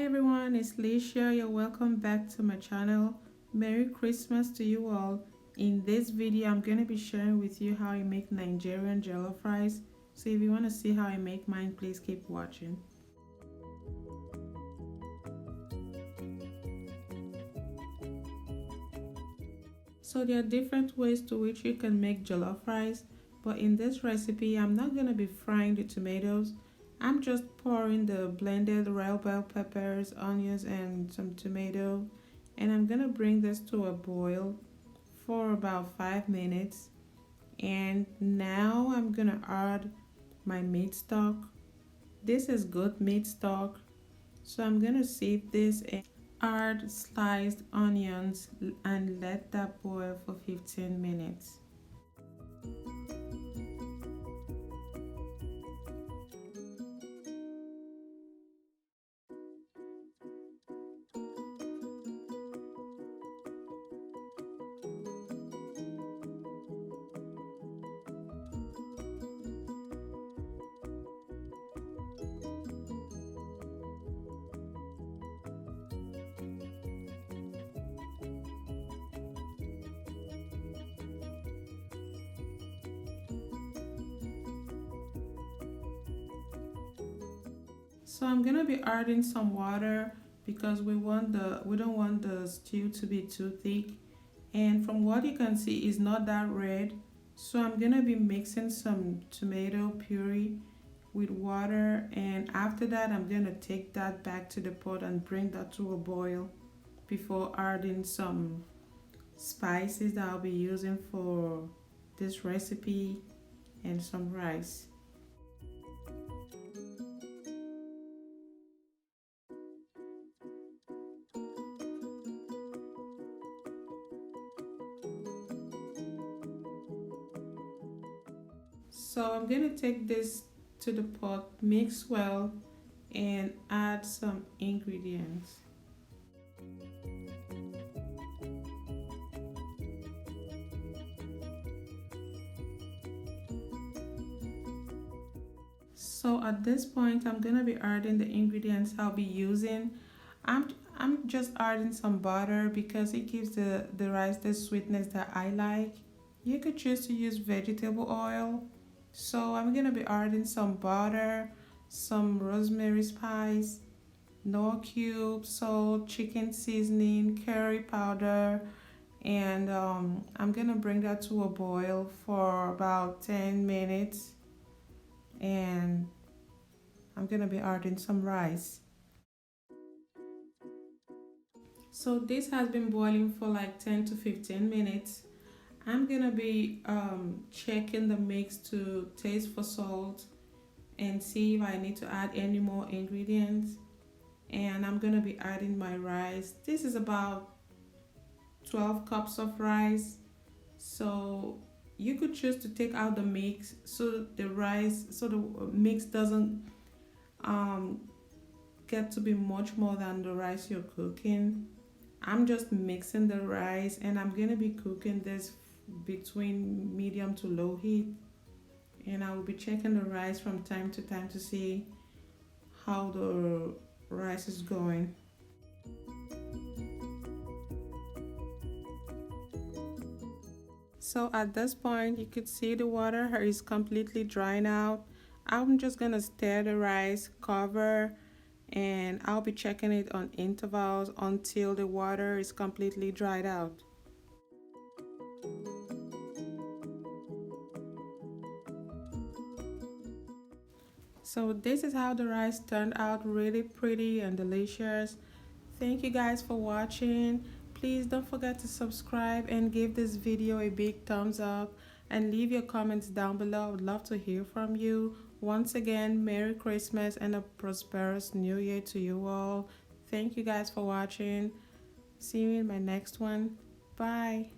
Everyone, it's Licia. You're welcome back to my channel. Merry Christmas to you all. In this video, I'm going to be sharing with you how I make Nigerian jollof rice. So if you want to see how I make mine, please keep watching. So there are different ways to which you can make jollof rice, but in this recipe, I'm not going to be frying the tomatoes. I'm just pouring the blended red bell peppers, onions, and some tomato, and I'm gonna bring this to a boil for about 5 minutes. And now I'm gonna add my meat stock. This is goat meat stock, so I'm gonna sieve this and add sliced onions and let that boil for 15 minutes. So I'm gonna be adding some water because we don't want the stew to be too thick. And from what you can see, it's not that red. So I'm gonna be mixing some tomato puree with water, and after that I'm gonna take that back to the pot and bring that to a boil before adding some spices that I'll be using for this recipe and some rice. So I'm gonna take this to the pot, mix well, and add some ingredients. So at this point, I'm gonna be adding the ingredients I'll be using. I'm just adding some butter because it gives the rice the sweetness that I like. You could choose to use vegetable oil. So I'm gonna be adding some butter, some rosemary spice, Knorr cubes, salt, chicken seasoning, curry powder, and I'm gonna bring that to a boil for about 10 minutes, and I'm gonna be adding some rice. So this has been boiling for like 10 to 15 minutes. I'm gonna be checking the mix to taste for salt and see if I need to add any more ingredients. And I'm gonna be adding my rice. This is about 12 cups of rice. So you could choose to take out the mix so the mix doesn't get to be much more than the rice you're cooking. I'm just mixing the rice, and I'm gonna be cooking this between medium to low heat, and I will be checking the rice from time to time to see how the rice is going. So at this point, you could see the water is completely drying out. I'm just gonna stir the rice, cover, and I'll be checking it on intervals until the water is completely dried out. So this is how the rice turned out, really pretty and delicious. Thank you guys for watching. Please don't forget to subscribe and give this video a big thumbs up, and leave your comments down below. I would love to hear from you. Once again, Merry Christmas and a prosperous New Year to you all. Thank you guys for watching. See you in my next one. Bye.